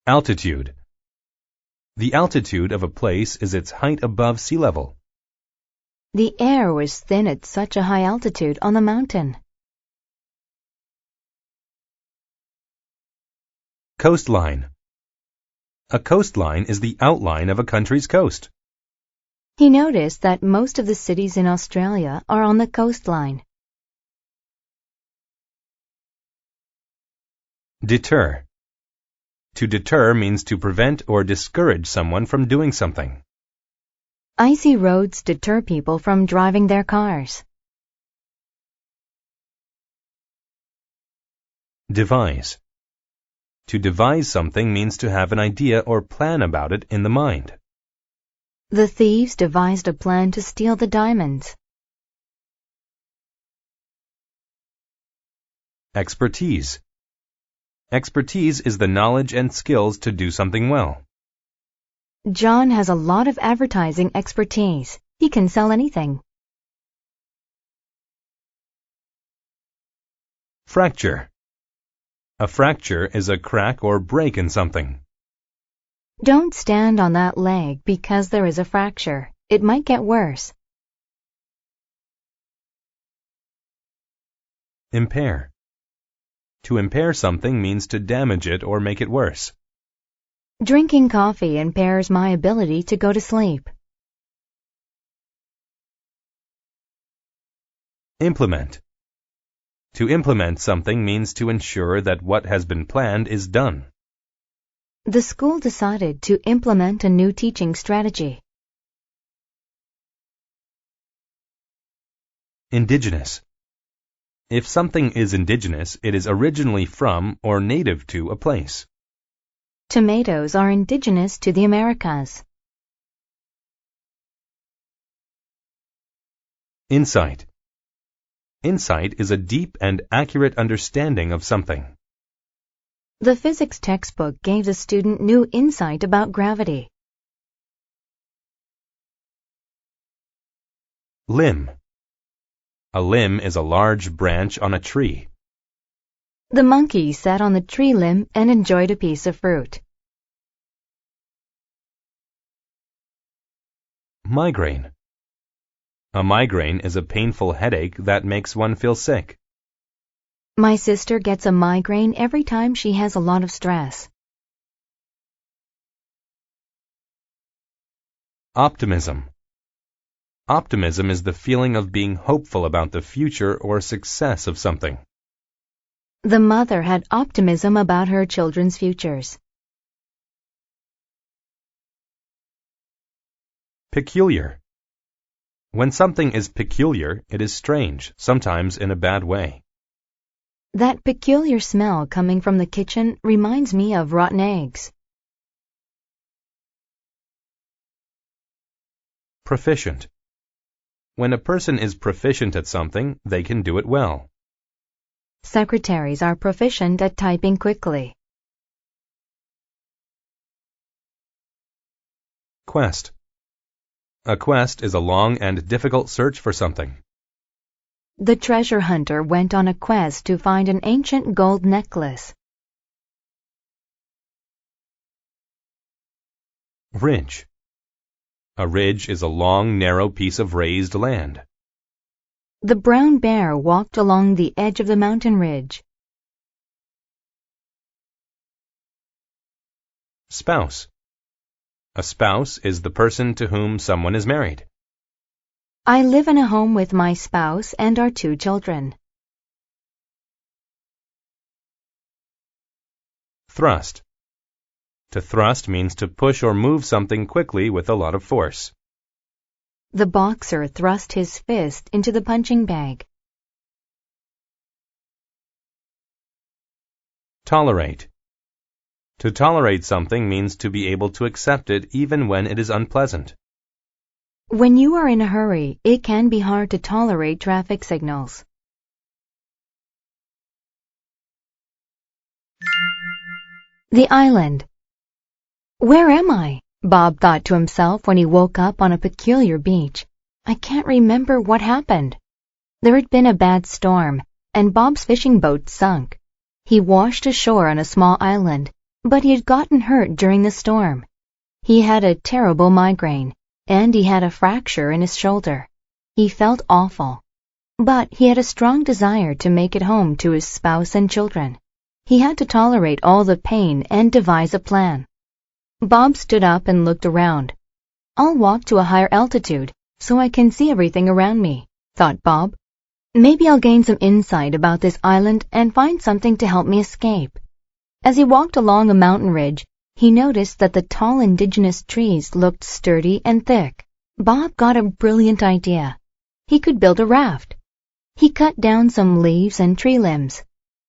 Altitude. The altitude of a place is its height above sea level. The air was thin at such a high altitude on the mountain. Coastline. A coastline is the outline of a country's coast. He noticed that most of the cities in Australia are on the coastline. Deter. To deter means to prevent or discourage someone from doing something. Icy roads deter people from driving their cars. Devise. To devise something means to have an idea or plan about it in the mind. The thieves devised a plan to steal the diamonds. Expertise. Expertise is the knowledge and skills to do something well. John has a lot of advertising expertise. He can sell anything. Fracture. A fracture is a crack or break in something. Don't stand on that leg because there is a fracture. It might get worse. Impair. To impair something means to damage it or make it worse. Drinking coffee impairs my ability to go to sleep. Implement. To implement something means to ensure that what has been planned is done. The school decided to implement a new teaching strategy. Indigenous. If something is indigenous, it is originally from or native to a place. Tomatoes are indigenous to the Americas. Insight. Insight is a deep and accurate understanding of something. The physics textbook gave the student new insight about gravity. Limb. A limb is a large branch on a tree. The monkey sat on the tree limb and enjoyed a piece of fruit. Migraine. A migraine is a painful headache that makes one feel sick. My sister gets a migraine every time she has a lot of stress. Optimism. Optimism is the feeling of being hopeful about the future or success of something. The mother had optimism about her children's futures. Peculiar. When something is peculiar, it is strange, sometimes in a bad way. That peculiar smell coming from the kitchen reminds me of rotten eggs. Proficient. When a person is proficient at something, they can do it well. Secretaries are proficient at typing quickly. Quest. A quest is a long and difficult search for something. The treasure hunter went on a quest to find an ancient gold necklace. Ridge. A ridge is a long, narrow piece of raised land. The brown bear walked along the edge of the mountain ridge. Spouse. A spouse is the person to whom someone is married. I live in a home with my spouse and our 2 children. Thrust. To thrust means to push or move something quickly with a lot of force. The boxer thrust his fist into the punching bag. Tolerate. To tolerate something means to be able to accept it even when it is unpleasant. When you are in a hurry, it can be hard to tolerate traffic signals. The island. Where am I? Bob thought to himself when he woke up on a peculiar beach. I can't remember what happened. There had been a bad storm, and Bob's fishing boat sunk. He washed ashore on a small island, but he had gotten hurt during the storm. He had a terrible migraine, and he had a fracture in his shoulder. He felt awful. But he had a strong desire to make it home to his spouse and children. He had to tolerate all the pain and devise a plan. Bob stood up and looked around. I'll walk to a higher altitude so I can see everything around me, thought Bob. Maybe I'll gain some insight about this island and find something to help me escape. As he walked along a mountain ridge, he noticed that the tall indigenous trees looked sturdy and thick. Bob got a brilliant idea. He could build a raft. He cut down some leaves and tree limbs.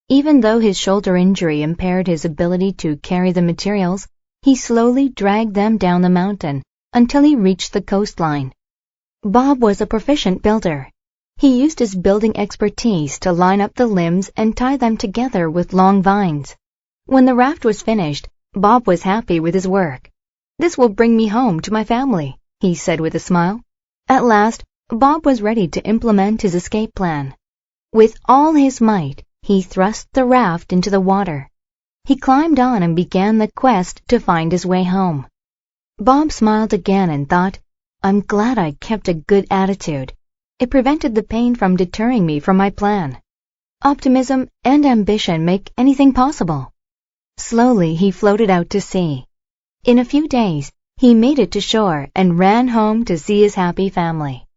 Even though his shoulder injury impaired his ability to carry the materials, he slowly dragged them down the mountain until he reached the coastline. Bob was a proficient builder. He used his building expertise to line up the limbs and tie them together with long vines. When the raft was finished, Bob was happy with his work. This will bring me home to my family, he said with a smile. At last, Bob was ready to implement his escape plan. With all his might, he thrust the raft into the water. He climbed on and began the quest to find his way home. Bob smiled again and thought, I'm glad I kept a good attitude. It prevented the pain from deterring me from my plan. Optimism and ambition make anything possible. Slowly he floated out to sea. In a few days, he made it to shore and ran home to see his happy family.